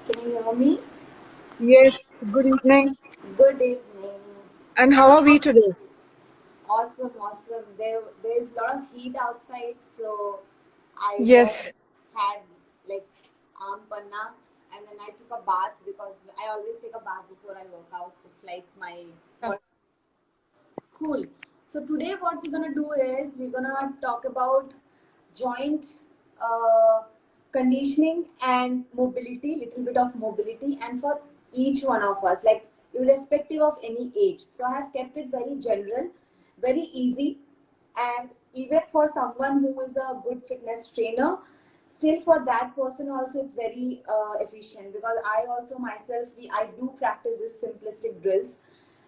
Can you hear me? Yes, good evening. Good evening. And how are we today? Awesome, awesome. There's a lot of heat outside, so I Yes. just had like panna, and then I took a bath because I always take a bath before I work out. It's like my Yeah. cool. So today what we're gonna do is we're gonna talk about joint conditioning and mobility, little bit of mobility, and for each one of us, like irrespective of any age. So I have kept it very general, very easy, and even for someone who is a good fitness trainer, still for that person also it's very efficient because I also myself I do practice this simplistic drills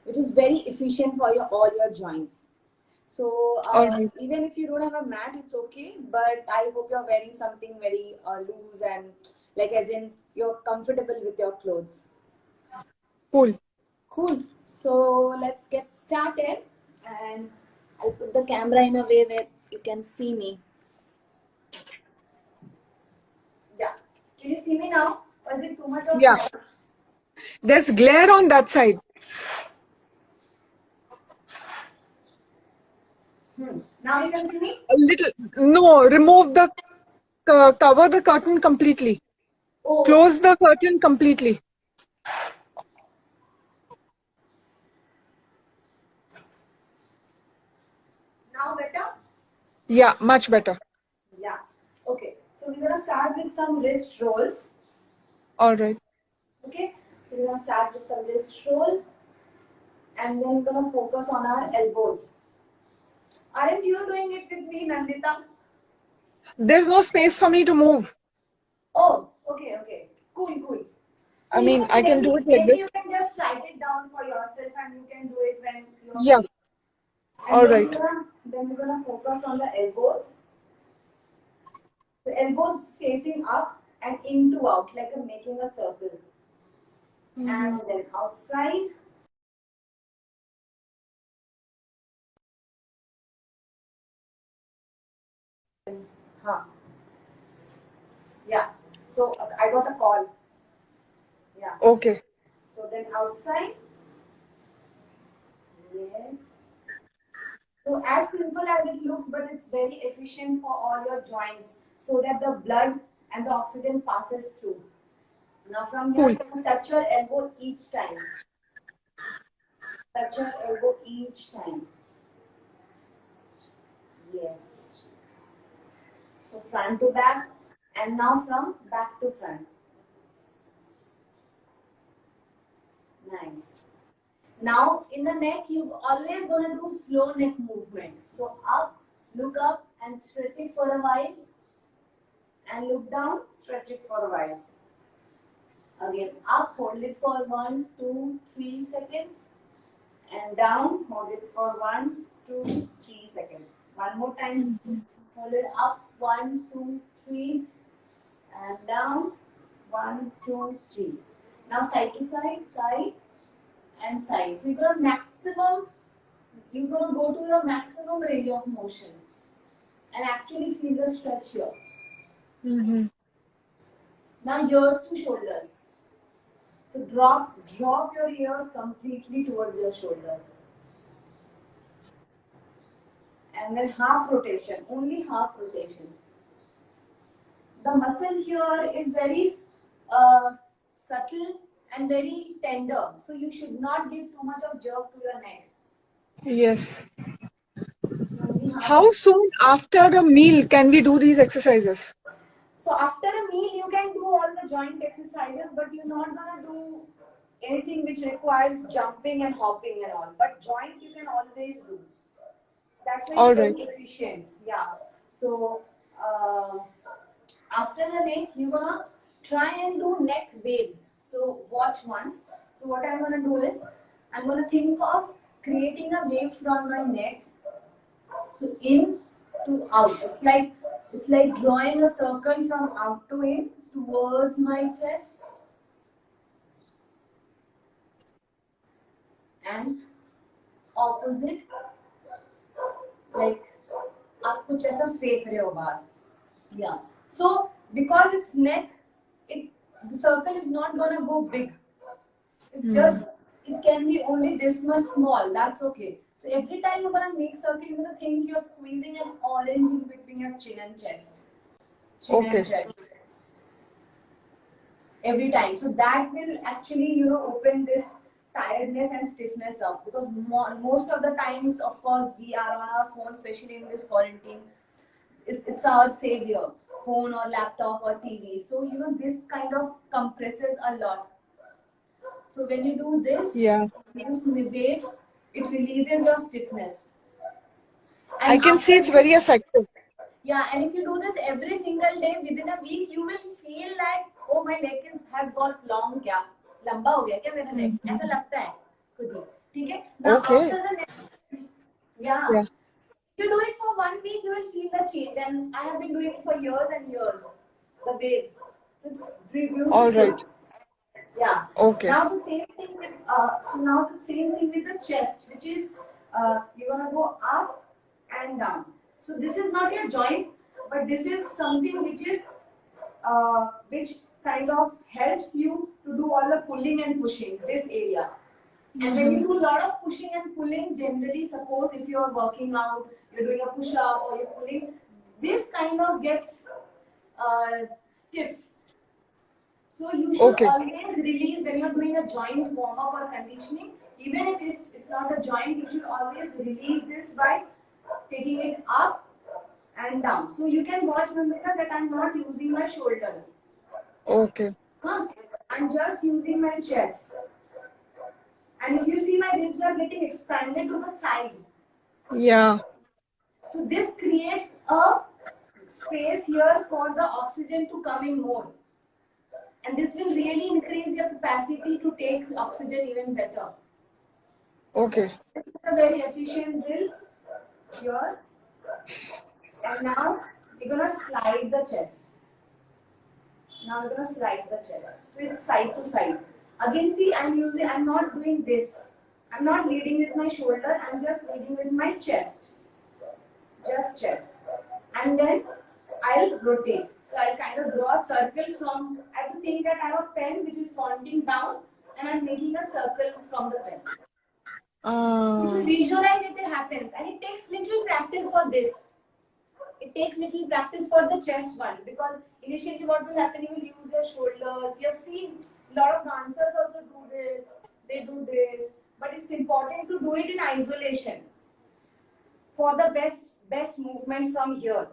which is very efficient for your all your joints. So All right. even if you don't have a mat, it's okay. But I hope you're wearing something very loose and like as in you're comfortable with your clothes. Cool. Cool. So let's get started, and I'll put the camera in a way where you can see me. Yeah. Can you see me now? Or is it too much of Yeah. glare? There's glare on that side. Now you can see me. A little. No, remove the cover the curtain completely. Oh, Close the curtain completely. now better. Yeah, much better. Yeah. Okay. So we're gonna start with some wrist rolls. All right. Okay. So we're gonna start with some wrist roll, and then we're gonna focus on our elbows. Aren't you doing it with me, Nandita? There's no space for me to move. Oh, okay, okay. Cool, cool. So I you mean, can I can do it like maybe this. you can just write it down for yourself and you can do it when you're Yeah. free. And All right. then we're gonna focus on the elbows. So elbows facing up and into out, like a making a circle. Mm-hmm. And then outside. Huh. Yeah. So I got a call. Yeah. Okay. So then outside. Yes. So as simple as it looks, but it's very efficient for all your joints so that the blood and the oxygen passes through. Now from here, Cool. you touch your elbow each time. Touch your elbow each time. Yes. So front to back and now from back to front. Nice. Now in the neck, you always gonna do slow neck movement. So up, look up and stretch it for a while and look down, stretch it for a while. Again, up, hold it for 1, 2, 3 seconds, and down, hold it for 1, 2, 3 seconds. One more time, Mhm. hold it up, 1, 2, 3, and down, 1, 2, 3. Now side to side, side and side. So you're gonna go to your maximum range of motion and actually feel the stretch here. Mm-hmm. Now ears to shoulders. So drop your ears completely towards your shoulders. And then half rotation, only half rotation. The muscle here is very uh, subtle and very tender, so you should not give too much of jerk to your neck. Yes. Only half. How soon after a meal can we do these exercises? So after a meal, you can do all the joint exercises, but you're not gonna do anything which requires jumping and hopping and all. But joint you can always do. That's why it's All right. very efficient. Yeah. So uh, after the neck, you're gonna try and do neck waves. So watch once. So what I'm gonna do is I'm gonna think of creating a wave from my neck. So in to out. It's like drawing a circle from out to in towards my chest and opposite, like आप कुछ ऐसा फेंक रहे हो बाहर. Yeah. So because it's neck, it the circle is not gonna go big. It's just, it can be only this much small. That's okay. So every time you're gonna make circle, you're gonna think you're squeezing an orange in between your chin and chest. Chin and Okay. chest. Every time. So that will actually, open this tiredness and stiffness up, because most of the times, of course, we are on our phone, especially in this quarantine. It's our savior, phone or laptop or TV. So this kind of compresses a lot. So when you do this, Yeah. this waves, it releases your stiffness. I And can see it's after this, very effective. yeah, and if you do this every single day within a week, you will feel that, oh, my neck has got long, क्या लंबा हो गया क्या मेरा neck, ऐसा लगता है खुद ही, ठीक है? Now Okay. after the neck, yeah, Yeah. if you do it for 1 week, you will feel the change, and I have been doing it for years and years. The waves, so it's All right. beautiful. Yeah. Okay. Now the same thing with the chest, which is you're gonna go up and down. So this is not your joint, but this is something which kind of helps you to do all the pulling and pushing this area. And when you do a lot of pushing and pulling, generally, suppose if you are working out, you're doing a push up or you're pulling, this kind of gets stiff. So you should Okay. always release when you're doing a joint warm up or conditioning. Even if it's not a joint, you should always release this by taking it up and down. So you can watch, Nandita, that I'm not using my shoulders. Okay. Huh? I'm just using my chest. And if you see, my ribs are getting expanded to the side. Yeah. So this creates a space here for the oxygen to come in more. And this will really increase your capacity to take oxygen even better. Okay. This is a very efficient drill here. And now we're gonna slide the chest. Now we're gonna slide the chest. So it's side to side. Again, see, I'm not doing this. I'm not leading with my shoulder, I'm just leading with my chest. Just chest. And then I'll rotate. So I'll kind of draw a circle from, I have to think that I have a pen which is pointing down, and I'm making a circle from the pen. If you visualize it, it happens. And it takes little practice for this. It takes little practice for the chest one, because initially what will happen, you will use your shoulders. You have seen a lot of dancers also do this, they do this, but it's important to do it in isolation for the best movement from here.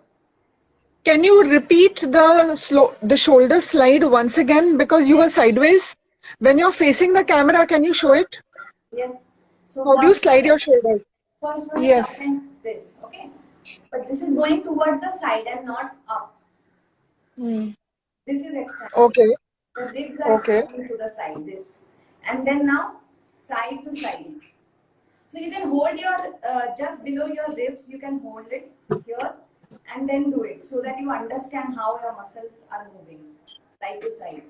Can you repeat the shoulder slide once again, because you were sideways? When you're facing the camera, can you show it? Yes. So How do you slide your shoulders? first one is up Yes. and this, okay? But this is going towards the side and not up. This is extended. Okay. The ribs are Okay. extending to the side, this. And then now, side to side. So you can hold your, just below your ribs, you can hold it here and then do it, so that you understand how your muscles are moving, side to side.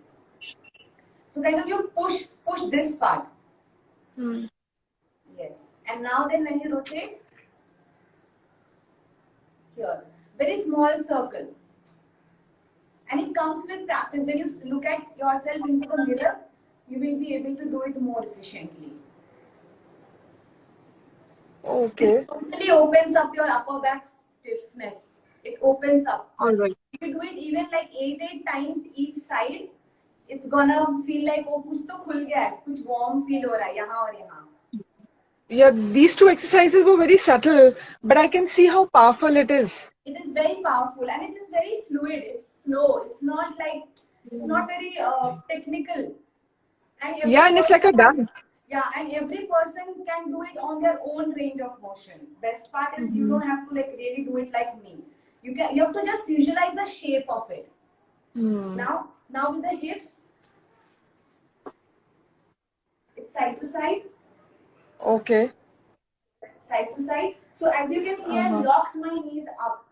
So kind of you push this part. Yes. And now then when you rotate, here, very small circle. And it comes with practice. When you look at yourself into the mirror, you will be able to do it more efficiently. Okay. It totally opens up your upper back stiffness. It opens up. All right. If you do it even like 8 times each side, it's gonna feel like, oh, कुछ तो खुल गया है, कुछ warm feel हो रहा है यहाँ और यहाँ. Yeah, these two exercises were very subtle, but I can see how powerful it is. It is very powerful, and it is very fluid. It's flow. It's not like, it's not very technical. And Yeah, and it's like a dance. Yeah, and every person can do it on their own range of motion. Best part is you don't have to like really do it like me. You have to just visualize the shape of it. Now with the hips, it's side to side. Okay. Side to side. So as you can see, I've locked my knees up.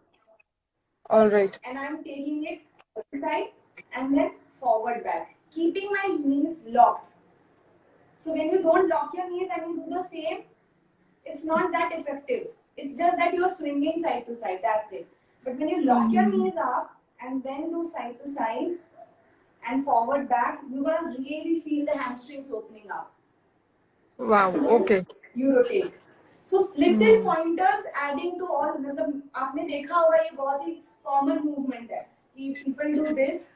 All right. And I'm taking it side to side and then forward back, keeping my knees locked. So when you don't lock your knees and you do the same, it's not that effective. It's just that you're swinging side to side, that's it. But when you lock your knees up and then do side to side, and forward back, you're gonna really feel the hamstrings opening up. Wow. Okay. You rotate. So little pointers adding to all. मतलब आपने देखा होगा ये बहुत ही common movement है कि people do this,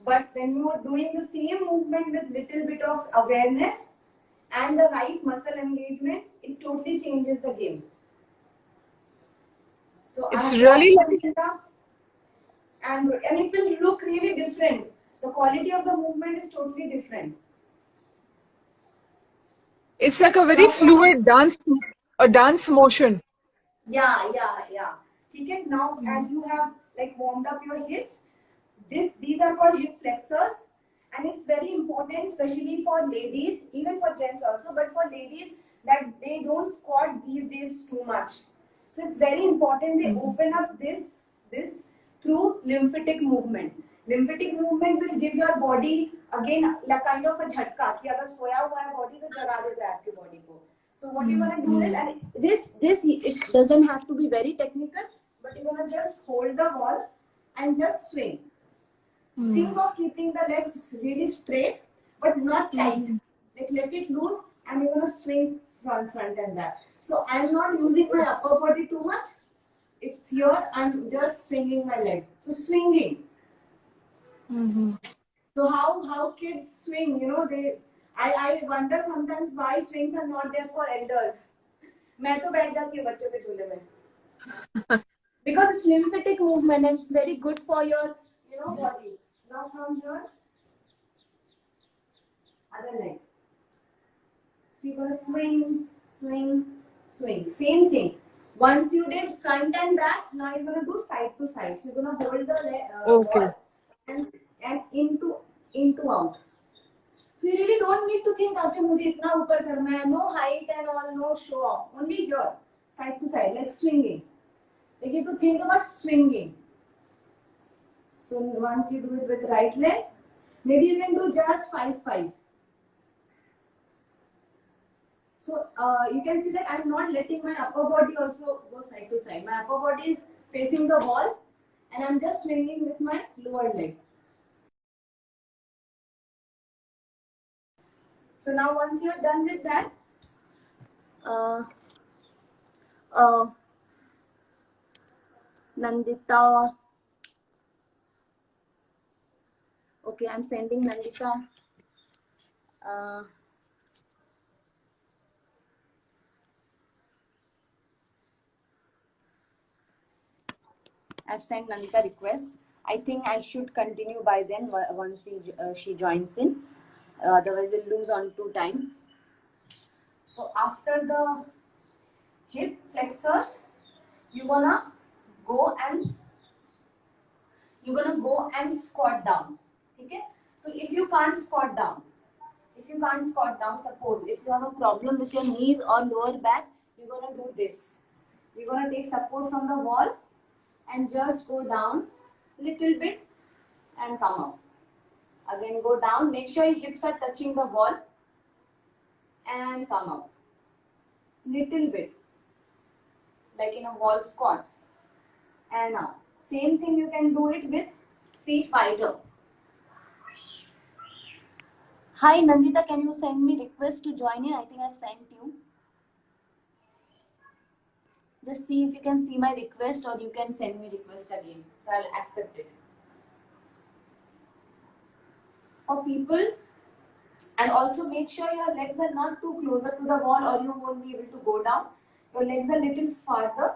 but when you are doing the same movement with little bit of awareness and the right muscle engagement, it totally changes the game. So I It's have really tried this up, and it will look really different. The quality of the movement is totally different. it's like a very Now, fluid dance, a dance motion. yeah. Okay, now as you have like warmed up your hips, these are called hip flexors, and it's very important, especially for ladies, even for gents also, but for ladies that they don't squat these days too much. So it's very important they open up this through lymphatic movement. Lymphatic movement will give your body again like kind of a झटका कि अगर सोया हुआ है body तो जगा देता है आपके body को. So what you're gonna do is, and this it doesn't have to be very technical, but you're gonna just hold the wall and just swing. Think of keeping the legs really straight, but not tight. Like let it loose, and you're gonna swing front and back. So I'm not using my upper body too much. It's here. I'm just swinging my leg. So swinging. So how kids swing? You know I wonder sometimes why swings are not there for elders. मैं तो बैठ जाती हूँ बच्चों के झूले में. Because it's lymphatic movement and it's very good for your body. Now from here, other leg. So you're gonna swing. Same thing. Once you did front and back, now you're gonna do side to side. So you're gonna hold the Okay. wall and into out. So you really don't need to think, अच्छा मुझे इतना ऊपर करना है. No height and all, no show off. Only here, side to side, like swinging. Like you have to think about swinging. So once you do it with right leg, maybe you can do just 5-5. So you can see that I'm not letting my upper body also go side to side. My upper body is facing the wall, and I'm just swinging with my lower leg. So now once you're done with that, Nandita. Okay, I'm sending Nandita. I've sent Nandita request. I think I should continue by then once she joins in. Otherwise, we'll lose on to time. So after the hip flexors, you're gonna go and squat down. Okay? So if you can't squat down, suppose if you have a problem with your knees or lower back, you're gonna do this. You're gonna take support from the wall and just go down little bit and come up. Again, go down. Make sure your hips are touching the wall and come up. Little bit, like in a wall squat. And up. Same thing you can do it with feet wider. Hi Nandita, can you send me request to join in? I think I've sent you. Just see if you can see my request, or you can send me request again. So I'll accept it. For people, and also make sure your legs are not too closer to the wall, or you won't be able to go down. Your legs are little farther.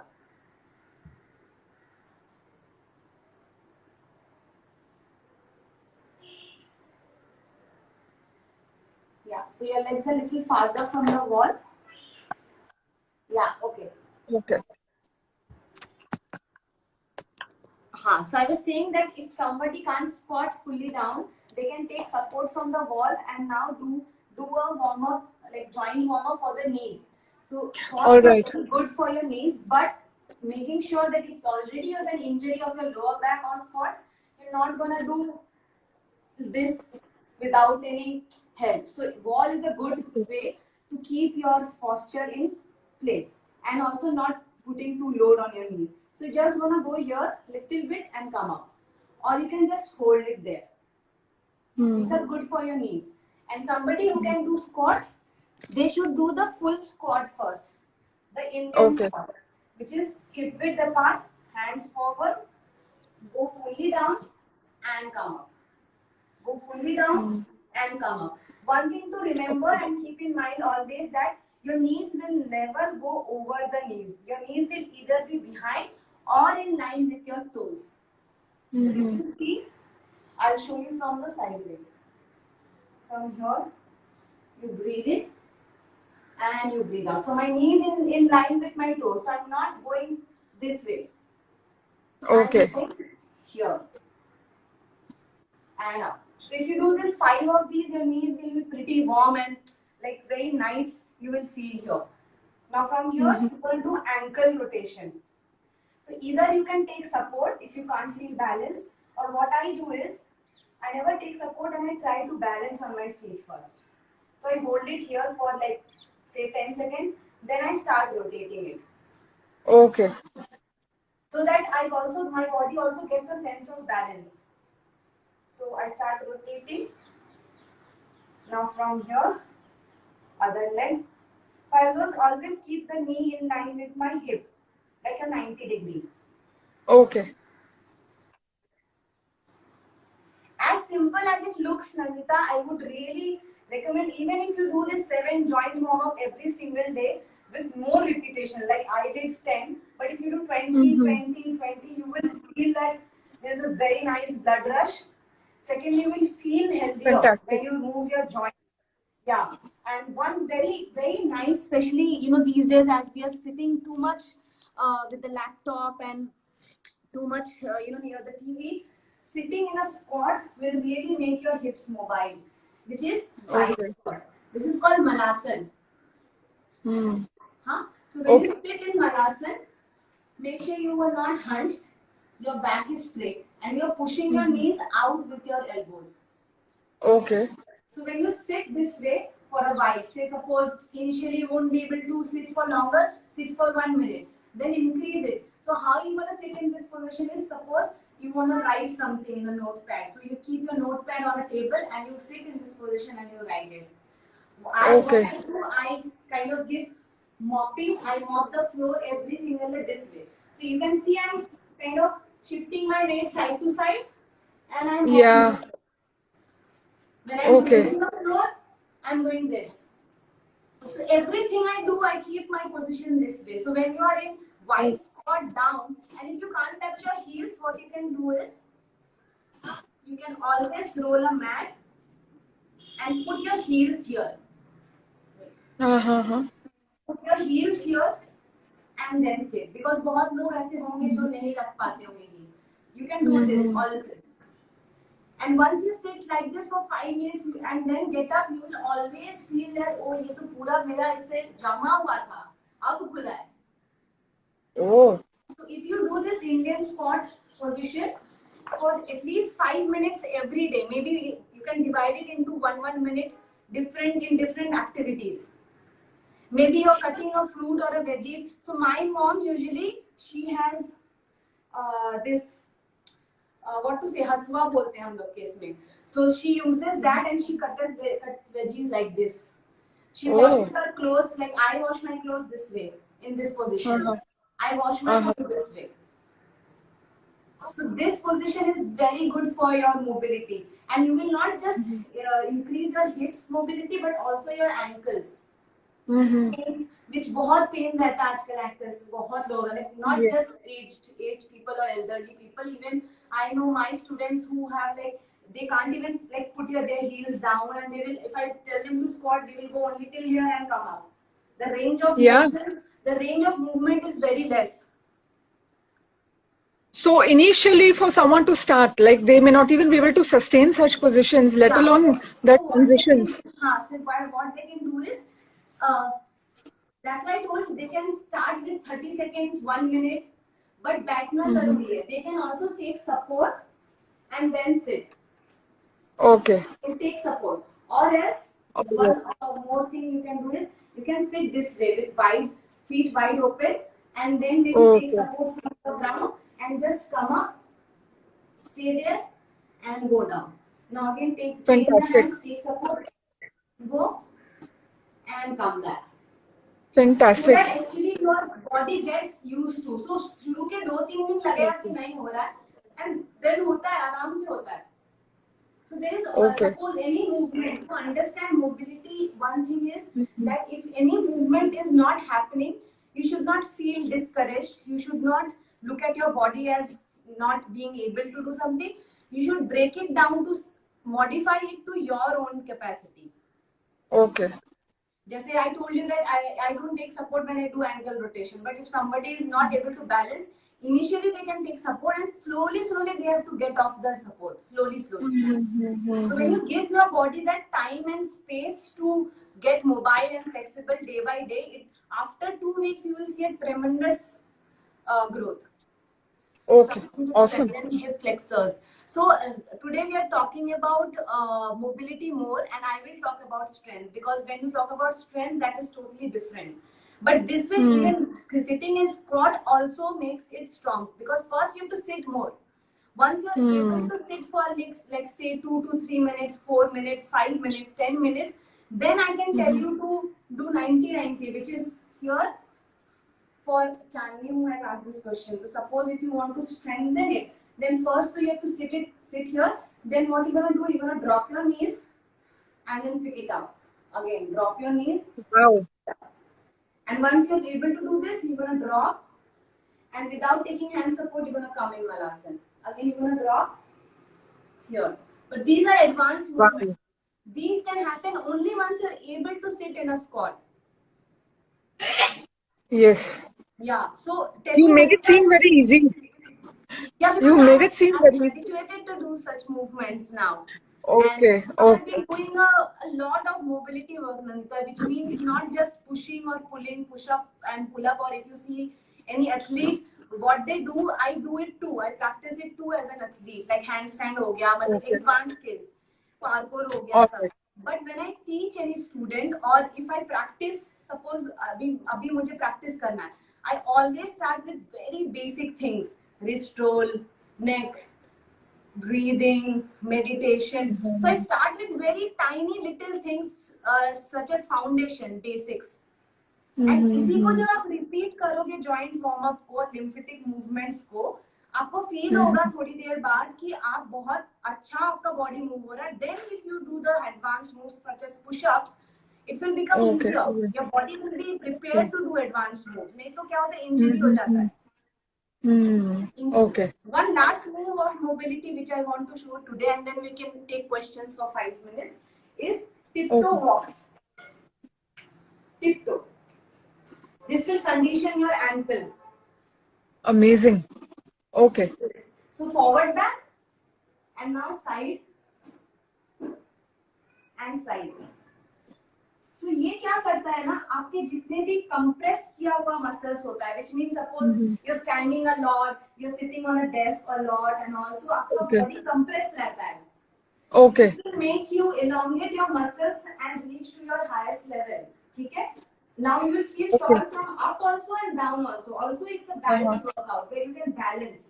Yeah, so your legs are little farther from the wall. Yeah, okay. Okay. So I was saying that if somebody can't squat fully down, they can take support from the wall and now do a warm up, like joint warm up for the knees. So All right. is good for your knees, but making sure that if already you have an injury of your lower back or squats, you're not gonna do this without any help. So wall is a good way to keep your posture in place and also not putting too load on your knees. So you just want to go here little bit and come up, or you can just hold it there. These are good for your knees. And somebody who can do squats, they should do the full squat first. The Indian Okay. squat, which is hip width apart, hands forward, go fully down and come up. Go fully down and come up. One thing to remember and keep in mind always that your knees will never go over the knees. Your knees will either be behind or in line with your toes. So if you see, I'll show you from the side way. From here, you breathe in and you breathe out. So my knees in line with my toes. So I'm not going this way. Okay. I'm going here and up. So if you do this 5 of these, your knees will be pretty warm and like very nice. You will feel here. Now from here, you will do ankle rotation. So either you can take support if you can't feel balanced, or what I do is I never take support and I try to balance on my feet first. So I hold it here for like say 10 seconds, then I start rotating it. Okay. So that my body also gets a sense of balance. So I start rotating. Now from here, other leg. So I always keep the knee in line with my hip, like a 90-degree. Okay. As simple as it looks, Nandita, I would really recommend, even if you do this 7 joint warm-up every single day with more repetition, like I did 10, but if you do 20, 20, 20, you will feel that there's a very nice blood rush. Secondly, you will feel healthier Fantastic. when you move your joints. Yeah, and one very, very nice, especially, these days as we are sitting too much with the laptop and too much, near the TV, sitting in a squat will really make your hips mobile, which is wide Okay. squat. This is called Malasan. Huh? So when you Okay. sit in Malasan, make sure you are not hunched, your back is straight, and you're pushing your knees out with your elbows. Okay. So when you sit this way for a while, say suppose initially you won't be able to sit for longer, sit for 1 minute, then increase it. So how you want to sit in this position is, suppose you want to write something in a notepad. So you keep your notepad on a table and you sit in this position and you write it. What Okay. I do, I kind of give mopping. I mop the floor every single day this way. So you can see I'm kind of shifting my weight side to side and I'm mopping. Yeah. When I'm Okay. moving the floor, I'm doing this. So everything I do, I keep my position this way. So when you are in wide squat down, and if you can't touch your heels, what you can do is, you can always roll a mat and put your heels here. Put your heels here and then sit. Because बहुत लोग ऐसे होंगे जो नहीं रख पाते होंगे heels. You can do this always. And once you sit like this for 5 minutes and then get up, you will always feel that, oh, ये तो पूरा मेरा इससे जमा हुआ था, अब खुला है. Oh. So if you do this Indian squat position for at least 5 minutes every day, maybe you can divide it into 1 minute in different activities. Maybe you're cutting a fruit or a veggies. So my mom usually, she has this what to say, haswa bolte हैं हम लोग के इसमें. So she uses that and she cuts veggies like this. She washes her clothes like I wash my clothes this way, in this position. I wash my clothes this way. So this position is very good for your mobility, and you will not just increase your hips mobility, but also your ankles. Which बहुत pain रहता है आजकल ankles बहुत लोग, like not just aged people or elderly people. Even I know my students who have like they can't even like put their heels down, and they will, if I tell them to squat, they will go only till here and come up. The range of movement is very less. So initially, for someone to start, like they may not even be able to sustain such positions, let alone that transitions. So what they can do is, that's why I told they can start with 30 seconds, 1 minute, but बैठना जरूरी है. They can also take support and then sit. Okay. You take support, or else one more thing you can do is you can sit this way with feet wide open, and then maybe take support from the ground and just come up, stay there, and go down. Now again, change your Fantastic. hands, take support, go and come back. So Fantastic. that actually your body gets used to. So शुरू के 2-3 दिन लगेगा कि नहीं हो रहा है, and then होता है, आराम से होता है. So there is Okay. suppose any movement. To understand mobility, one thing is that if any movement is not happening, you should not feel discouraged. You should not look at your body as not being able to do something. You should break it down to modify it to your own capacity. Okay. Just say I told you that I don't take support when I do ankle rotation, but if somebody is not able to balance, initially they can take support and slowly they have to get off the support, slowly. So when you give your body that time and space to get mobile and flexible day by day, after 2 weeks you will see a tremendous growth. Okay. To Awesome. strengthen hip flexors. So today we are talking about mobility more, and I will talk about strength, because when you talk about strength, that is totally different. But this will even sitting in squat also makes it strong, because first you have to sit more. Once you are able to sit for like say 2 to 3 minutes, 4 minutes, 5 minutes, 10 minutes, then I can tell you to do 90-90, which is here. For Chandni who has asked this question. So suppose if you want to strengthen it, then first you have to sit here. Then what you're gonna do? You're gonna drop your knees and then pick it up. Again, drop your knees. Wow. And once you're able to do this, you're gonna drop. And without taking hand support, you're gonna come in Malasana. Again, you're gonna drop here. But these are advanced movements. Wow. These can happen only once you're able to sit in a squat. Yes. Yeah. So You made it seem very easy. Yeah, because You made it seem I'm very habituated to do such movements now. okay. And I've Okay. been doing a lot of mobility work, Nandita, which means not just pushing or pulling, push up and pull up, or if you see any athlete, what they do, I do it too. I practice it too as an athlete, like handstand ho gaya, Okay. advanced skills, parkour ho gaya. Okay. But when I teach any student, or if I practice, suppose abhi mujhe practice karna hai, I always start with very basic things: wrist roll, neck, breathing, meditation. So I start with very tiny little things such as foundation, basics. And इसी को जब आप repeat करोगे joint warm up को, lymphatic movements को, आपको feel होगा थोड़ी देर बाद कि आप बहुत अच्छा आपका बॉडी मूव हो रहा है. Then if you do the advance moves such as push ups, it will become easier. Your body will be prepared to do advanced moves. नहीं तो क्या होता है, इंजरी हो जाता है. Okay. One last move of mobility which I want to show today, and then we can take questions for 5 minutes, is tiptoe walks. Tiptoe. This will condition your ankle. Amazing. Okay. So forward back, and now side and side. So ये क्या करता है ना, आपके जितने भी compress किया हुआ muscles होता है, which means suppose you're standing a lot, you're sitting on a desk a lot, and also आपका body compress रहता है. Okay. It will make you elongate your muscles and reach to your highest level. ठीक है? Now you will feel tall from up also and down also. Also, it's a balance workout where you can balance.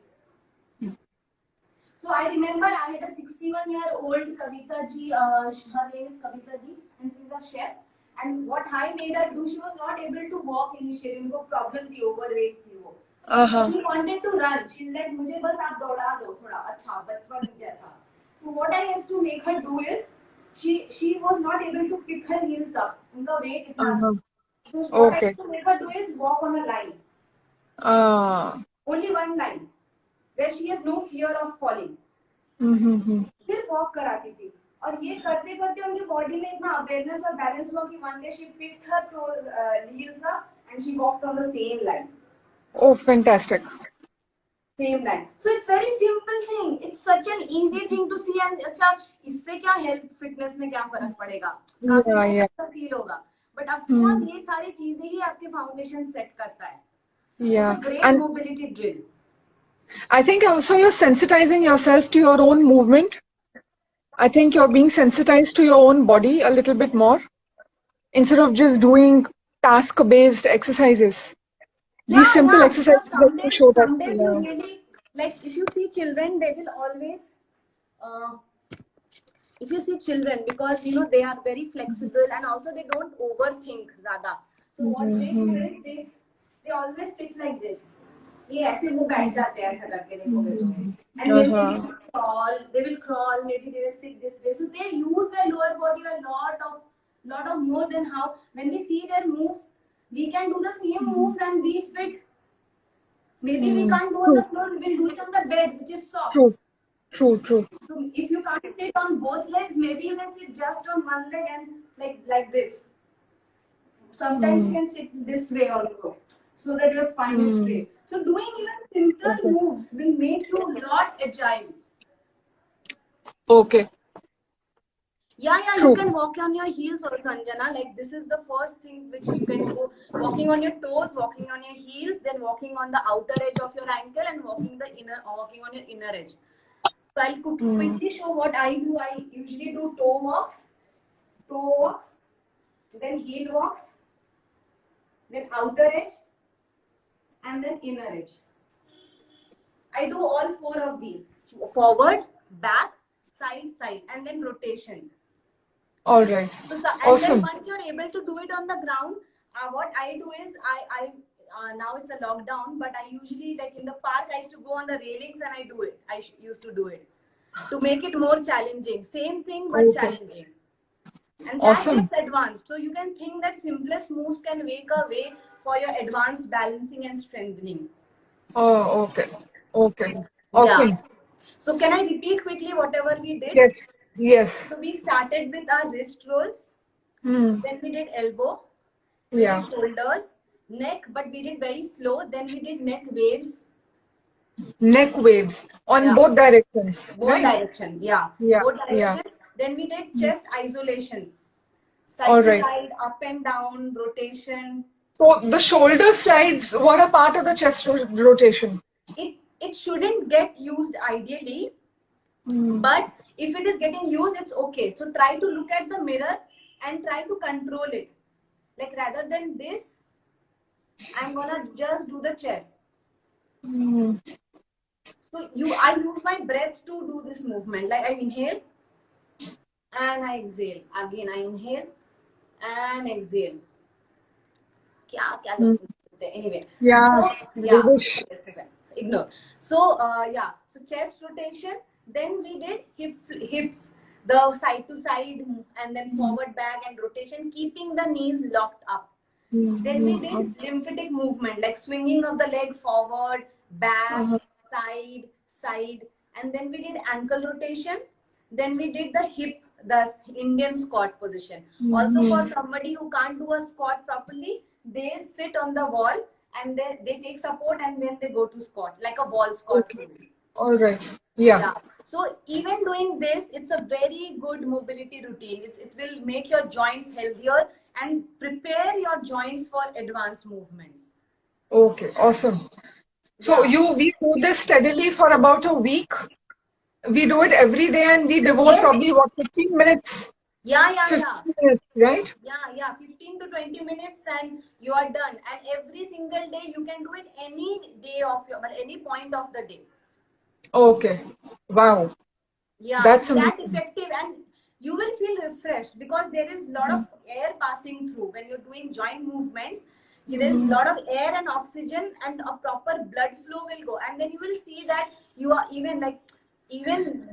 So I remember I had a 61-year-old Kavita ji. Her name is Kavita ji, and she's a chef. And what I made her do, she was not able to walk initially. उनको problem थी, overweight थी वो. She wanted to run. She said, मुझे बस आप दौड़ा दो थोड़ा अच्छा बचपन जैसा. So what I used to make her do is, she was not able to pick her heels up. उनका weight इतना. So what I used to make her do is walk on a line. Only one line, where she has no fear of falling. फिर walk कराती थी. और ये करते करते उनकी बॉडी में इतना अवेयरनेस और बैलेंस हुआ कि one day she picked her heels up and she walked on the same line. Oh, fantastic. Same line. So it's very simple thing. It's such an easy thing to see. And अच्छा इससे क्या health fitness में क्या फर्क पड़ेगा? काफी अच्छा feel होगा. But of course ये सारी चीजें ही आपके foundation set करता है. Yeah. It's a great And mobility drill. I think also you're sensitizing yourself to your own movement. I think you're being sensitized to your own body a little bit more instead of just doing task-based exercises. These simple exercises help to show that. Some days you really, like if you see children, they will always if you see children, because you know they are very flexible and also they don't overthink ज़्यादा. So what they do is they always sit like this. ये ऐसे वो बैठ जाते हैं ऐसा करके देखोगे तो. And then they will crawl, maybe they will sit this way. So they use their lower body a lot of more than how when we see their moves, we can do the same moves and be fit. Maybe we can't do on the floor, we'll do it on the bed, which is soft. True. So if you can't sit on both legs, maybe you can sit just on one leg and like this. Sometimes you can sit this way also, so that your spine is straight. So doing even simple moves will make you a lot agile. Okay. Yeah, you can walk on your heels also, Anjana. Like this is the first thing which you can do. Walking on your toes, walking on your heels, then walking on the outer edge of your ankle and walking on your inner edge. So I'll quickly show what I do. I usually do toe walks, then heel walks, then outer edge, and then inner edge. I do all 4 of these. Forward, back, side, and then rotation. All right. So, Awesome. Then once you're able to do it on the ground, what I do is I now it's a lockdown, but I usually, like in the park, I used to go on the railings and I do it. I used to do it to make it more challenging. Same thing, but challenging. And that gets advanced. So you can think that simplest moves can make a way for your advanced balancing and strengthening. Oh, okay. Yeah. So can I repeat quickly whatever we did? Yes. So we started with our wrist rolls. Then we did elbow. We did shoulders, neck, but we did very slow. Then we did neck waves. Neck waves on both directions. Both directions, both directions. Then we did chest isolations. Side to side, up and down, rotation. So the shoulder slides were a part of the chest rotation. It shouldn't get used ideally, but if it is getting used, it's okay. So try to look at the mirror and try to control it. Like rather than this, I'm gonna just do the chest. So I use my breath to do this movement. Like I inhale and I exhale. Again, I inhale and exhale. Anyway. Ignore. So so chest rotation. Then we did hips, the side to side, and then forward, back, and rotation, keeping the knees locked up. Then we did lymphatic movement, like swinging of the leg forward, back, side, and then we did ankle rotation. Then we did the hip, the Indian squat position. Also, for somebody who can't do a squat properly, they sit on the wall and they take support and then they go to squat, like a wall squat. All right. Yeah. So even doing this, it's a very good mobility routine. It will make your joints healthier and prepare your joints for advanced movements. Okay, awesome. So we do this steadily for about a week. We do it every day and we devote probably 15 minutes. 15 minutes, right? Yeah, 15 to 20 minutes and you are done. And every single day you can do it any day of any point of the day. Okay. Wow. Yeah, that's that effective, and you will feel refreshed because there is a lot of air passing through when you're doing joint movements. There is a lot of air and oxygen and a proper blood flow will go, and then you will see that you are even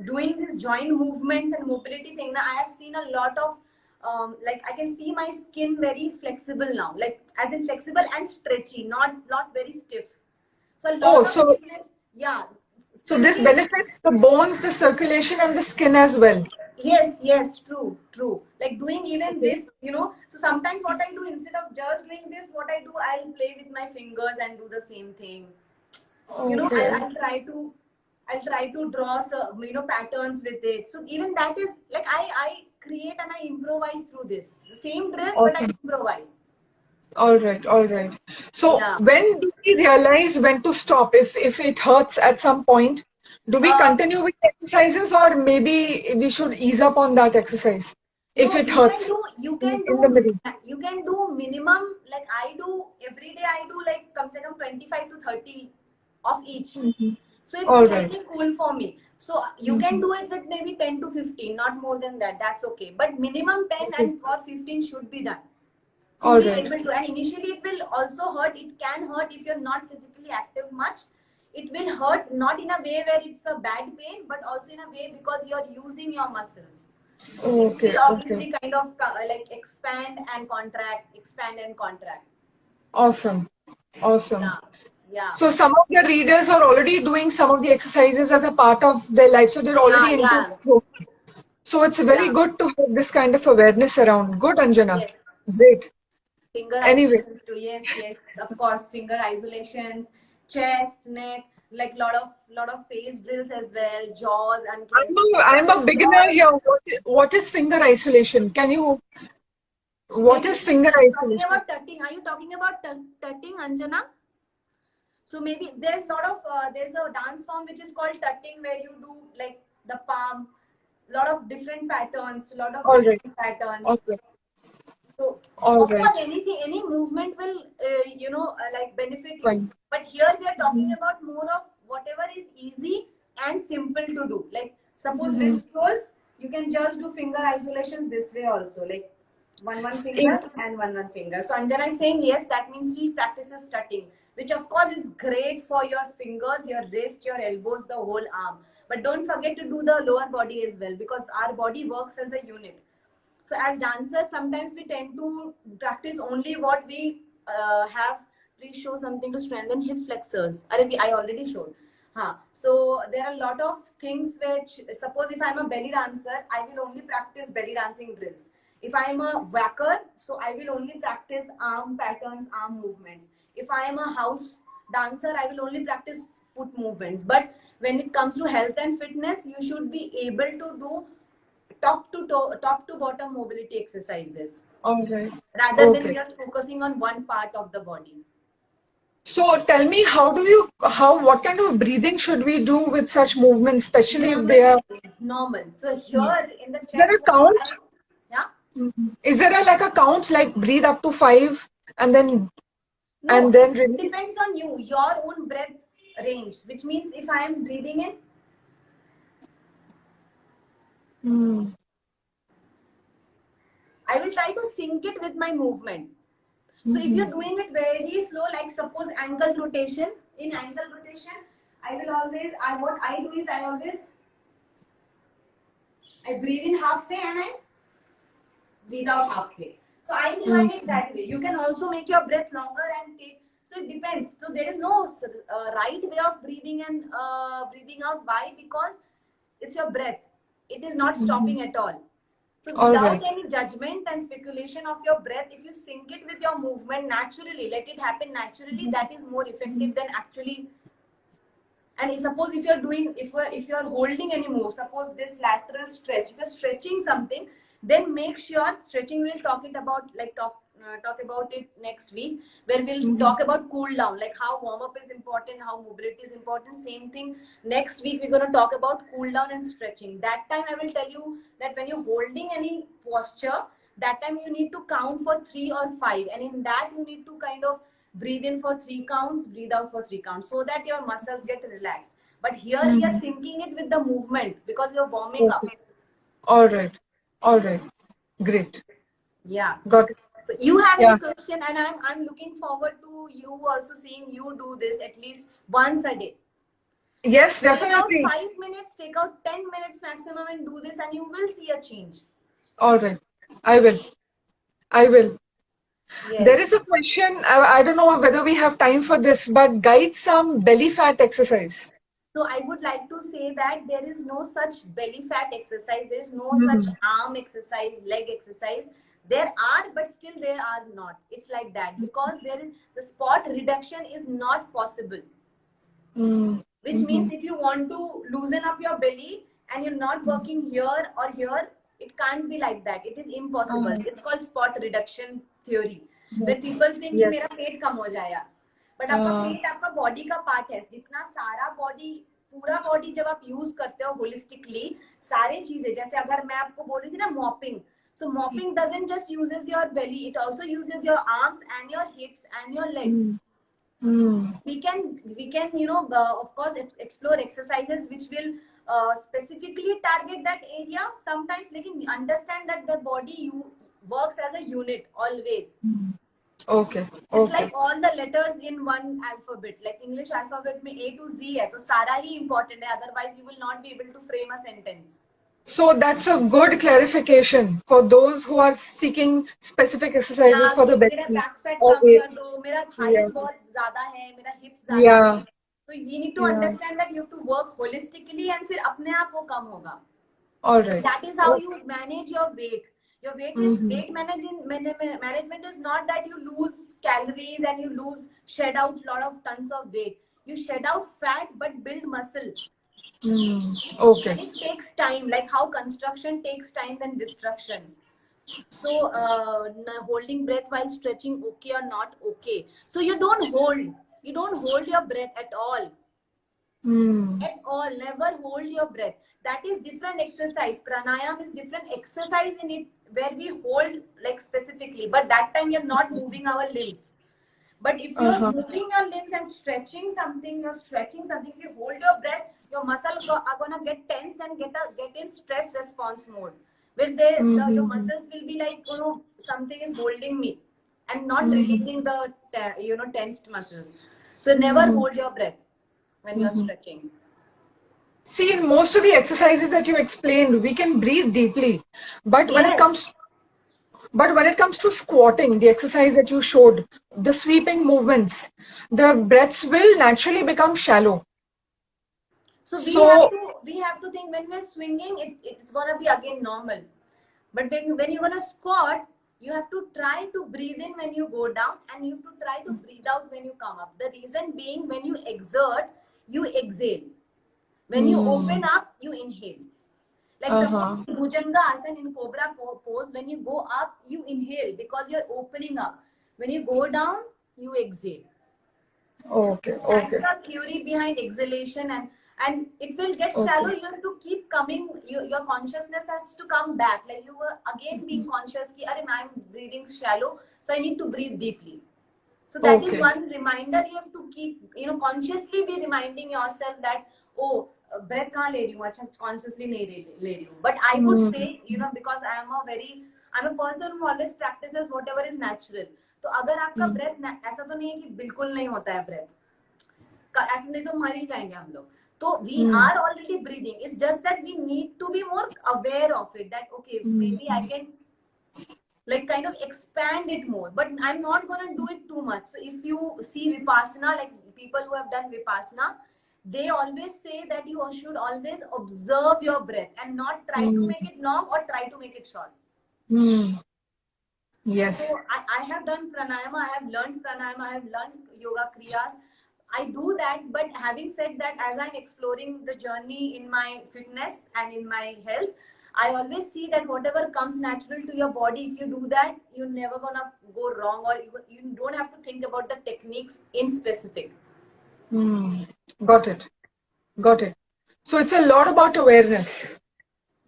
doing these joint movements and mobility thing. Now I have seen a lot of I can see my skin very flexible now, like as in flexible and stretchy, not very stiff. So a lot of fitness, So this benefits the bones, the circulation, and the skin as well. Yes, true. Like doing even this, so sometimes what I do, instead of just doing this, what I do, I'll play with my fingers and do the same thing. I'll try to draw some, patterns with it. So even that is like I create and I improvise through this. The same drills, but I improvise. All right. So when do we realize when to stop? If it hurts at some point, do we continue with exercises or maybe we should ease up on that exercise? If it hurts, you can do minimum, like I do every day. I do like come 25 to 30 of each. So it's really cool for me. So you can do it with maybe 10 to 15, not more than that. That's okay. But minimum 10 Okay. and or 15 should be done to All be right. able to. And initially it will also hurt. It can hurt if you're not physically active much. It will hurt not in a way where it's a bad pain, but also in a way because you're using your muscles. So it Okay. will Okay. obviously kind of like expand and contract, expand and contract. Awesome. Awesome. Yeah. Yeah. So some of the readers are already doing some of the exercises as a part of their life. So they're Yeah. already into Yeah. it. So it's very Yeah. good to have this kind of awareness around. Good, Anjana. Yes. Great. Finger Anyway, isolations too. Yes, yes, of course. Finger isolations, chest, neck, like lot of face drills as well. Jaws, unclenching I'm a jaws. beginner here. What is finger isolation? What Maybe is if finger you're talking isolation? about tutting, are you talking about tutting, Anjana? So maybe there's a dance form which is called tutting, where you do like the palm, lot of different patterns, lot of All right. different patterns. All right. So, All of course, right. any movement will, like benefit you. Fine. But here we are talking Mm-hmm. about more of whatever is easy and simple to do. Like, suppose Mm-hmm. wrist rolls, you can just do finger isolations this way also. Like, one In- finger and one finger. So, Anjana is saying yes, that means she practices tutting, which of course is great for your fingers, your wrist, your elbows, the whole arm. But don't forget to do the lower body as well, because our body works as a unit. So as dancers, sometimes we tend to practice only what we have. Please show something to strengthen hip flexors. I already showed. Huh. So there are a lot of things which, suppose if I'm a belly dancer, I will only practice belly dancing drills. If I'm a whacker, so I will only practice arm patterns, arm movements. If I am a house dancer, I will only practice foot movements. But when it comes to health and fitness, you should be able to do top to bottom mobility exercises All right. rather than Okay. just focusing on one part of the body. So tell me, what kind of breathing should we do with such movements, especially if they Normal, are, normal. So is here in the there chest a movement, count? yeah. Is there like a count, like breathe up to 5 and then No, it release? depends on you, your own breath range. Which means if I am breathing in, Hmm. I will try to sync it with my movement. So if you're doing it very slow, like suppose ankle rotation, in ankle rotation, what I do is I breathe in halfway and I breathe out halfway. So I Hmm. design it that way. You can also make your breath longer and take. So it depends. So there is no right way of breathing and breathing out. Why? Because it's your breath. It is not stopping at all. So All without right. any judgment and speculation of your breath, if you sync it with your movement naturally, let it happen naturally, that is more effective than actually. And suppose if you're doing, if you're holding any move, suppose this lateral stretch, if you're stretching something, then make sure stretching, we'll talk about it next week, where we'll talk about cool down, like how warm up is important, how mobility is important. Same thing next week, we're going to talk about cool down and stretching. That time I will tell you that when you're holding any posture, that time you need to count for 3 or 5, and in that you need to kind of breathe in for 3 counts, breathe out for 3 counts, so that your muscles get relaxed. But here we are syncing it with the movement because you're warming up. Okay. All right. All right. Great. Yeah. Got it. So you have Yeah. any question? And I'm looking forward to you also seeing you do this at least once a day. Yes, Take out definitely. 5 minutes, take out 10 minutes maximum, and do this, and you will see a change. All right. I will. I will. There Yes. is a question. I don't know whether we have time for this, but guide some belly fat exercise. So I would like to say that there is no such belly fat exercise. There is no such Mhm. arm exercise, leg exercise. There are, but still there are not. It's like that because there is the spot reduction is not possible. Mm. Which Mhm. means if you want to loosen up your belly and you're not working here or here, it can't be like that. It is impossible. Ah, It's called spot reduction theory, where yes. people think कि Yes. मेरा पेट कम हो जाएगा, but आपका Uh, पेट आपका body का part है. जितना सारा बॉडी, पूरा बॉडी जब आप यूज करते हो होलिस्टिकली, सारी चीजें, जैसे अगर मैं आपको बोल रही थी ना mopping, so mopping doesn't just uses your belly, it also uses your arms and your hips and your legs. mm, We can of course explore exercises which will specifically target that area. Sometimes like understand that the body you works as a unit always. Okay. It's Okay. like all the letters in one alphabet. Like English alphabet में A to Z है, तो सारा ही important है. Otherwise, you will not be able to frame a sentence. So that's a good clarification for those who are seeking specific exercises Yeah, for the मेरा belly back fat or come waist. कर दो, मेरा Yeah. thighs बहुत ज़्यादा है, मेरा hips ज़्यादा Yeah. है. So you need to Yeah. understand that you have to work holistically and फिर अपने आप वो कम होगा. All right. That is how Okay. you manage your weight. Your weight is Mm-hmm. weight management is not that you lose calories and you shed out a lot of tons of weight. You shed out fat but build muscle. Okay. And it takes time, like how construction takes time than destruction. So holding breath while stretching, okay or not okay. So you don't hold your breath at all. At all, never hold your breath. That is different exercise. Pranayam is different exercise in it where we hold like specifically, but that time you're not moving our limbs. But if you're moving your limbs and stretching something, if you hold your breath, your muscles are gonna get tensed and get in stress response mode, where your muscles will be like, something is holding me, and not releasing the tensed muscles. So never hold your breath when you're stretching. See, in most of the exercises that you explained, we can breathe deeply. But when it Yes. comes to squatting, the exercise that you showed, the sweeping movements, the breaths will naturally become shallow. So So, we have to think when we're swinging, it's gonna be again normal. But when you're gonna squat, you have to try to breathe in when you go down, and you have to try to breathe out when you come up. The reason being, when you exert, you exhale. When you open up, you inhale. Like suppose Bhujanga Asana in Cobra pose, when you go up, you inhale because you're opening up. When you go down, you exhale. okay, That's okay, the theory behind exhalation, and it will get shallow. okay. You have to keep coming. Your consciousness has to come back. Like you were again being conscious. Ki, I'm breathing shallow, so I need to breathe deeply. So that is Okay. one reminder you have to keep, consciously be reminding yourself that, oh, breath kahan le rahi hu, अच्छा consciously nahi le rahi hu. But I would say, because I'm a person who always practices whatever is natural. तो अगर आपका breath ऐसा तो नहीं है कि बिल्कुल नहीं होता है breath, ऐसे नहीं तो मर ही जाएंगे हम लोग. So we are already breathing. It's just that we need to be more aware of it. That okay, maybe I can like kind of expand it more, but I'm not going to do it too much. So if you see Vipassana, like people who have done Vipassana, they always say that you should always observe your breath and not try to make it long or try to make it short. Yes. So I have done pranayama, I have learned pranayama, I have learned yoga kriyas. I do that, but having said that, as I'm exploring the journey in my fitness and in my health, I always see that whatever comes natural to your body, if you do that, you're never gonna go wrong, or you don't have to think about the techniques in specific. Got it. Got it. So it's a lot about awareness.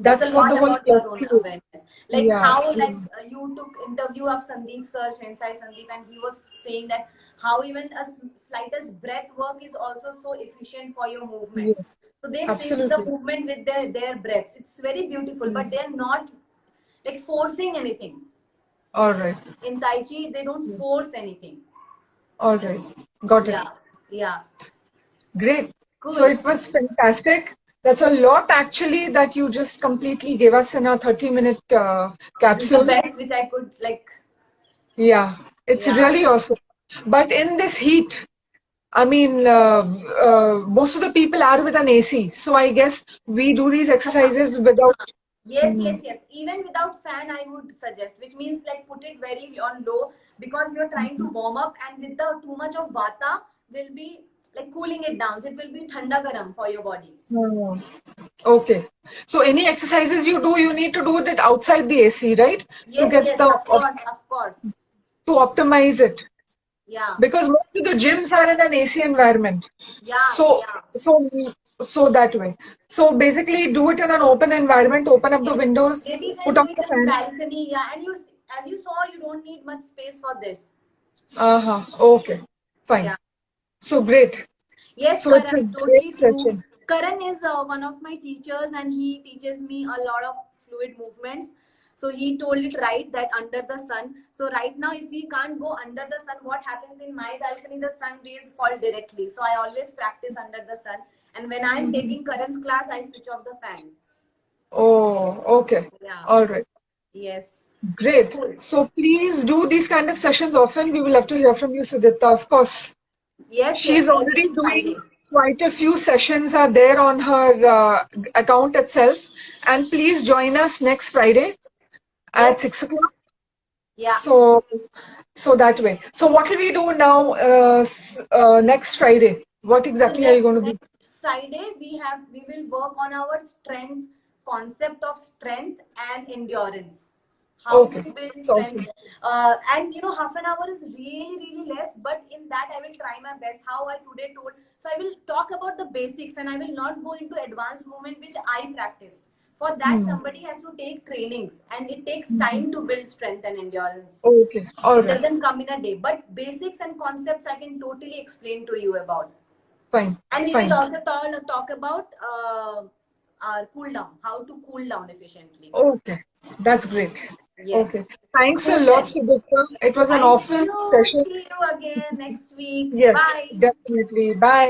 That's It's a what lot the whole about your own awareness. Like yeah. how you took interview of Sandeep Sir, Shensai Sandeep, and he was saying that how even a slightest breath work is also so efficient for your movement. Yes. So they sync the Absolutely. movement with their breaths. It's very beautiful, but they're not like forcing anything. All right. In Tai Chi, they don't force anything. All right. Got it. Yeah. Great. Cool. So it was fantastic. That's a lot actually that you just completely gave us in a 30-minute capsule. The best which I could like. Yeah, it's really awesome. But in this heat, I mean, most of the people are with an AC. So I guess we do these exercises without. Yes. Even without fan, I would suggest, which means like put it very on low, because you're trying to warm up, and with the too much of vata will be like cooling it down. So it will be thanda garam for your body. Okay. So any exercises you do, you need to do it outside the AC, right? Yes, to get of course. To optimize it. Yeah. Because most of the gyms are in an AC environment. Yeah. So that way. So basically do it in an open environment, open up the windows, Maybe put then up do it the in fans. balcony. Yeah. And as you saw, you don't need much space for this. Okay. Fine. Yeah. So great. Yes, So it's a Karan, great totally true. session. Karan is one of my teachers and he teaches me a lot of fluid movements. So he told it right that under the sun. So right now, if we can't go under the sun, what happens in my balcony? The sun rays fall directly. So I always practice under the sun. And when I'm taking Karan's class, I switch off the fan. Oh, okay. Yeah. All right. Yes. Great. Cool. So please do these kind of sessions often. We will love to hear from you, Sudipta. Of course, Yes, yes. she's already Every doing Friday. quite a few sessions are there on her account itself. And please join us next Friday at Yes. 6 o'clock. Yeah. So that way. So what will we do now next Friday? What So exactly are you next going to be? next Friday we will work on our strength concept of strength and endurance. How to Okay. build It's strength, awesome. and half an hour is really less, but in that I will try my best. How I today told, so I will talk about the basics and I will not go into advanced movement which I practice. For that, Hmm. somebody has to take trainings, and it takes Mhm. time to build strength and endurance. Okay. All It right. doesn't come in a day, but basics and concepts I can totally explain to you about. Fine. And we will Fine. also talk about our cool down, how to cool down efficiently. Okay. That's great. Okay. Yes. Thanks a Cool lot, then. Sudipta. It was an Thank awful you. session. See you again next week. Yes, Bye. definitely. Bye.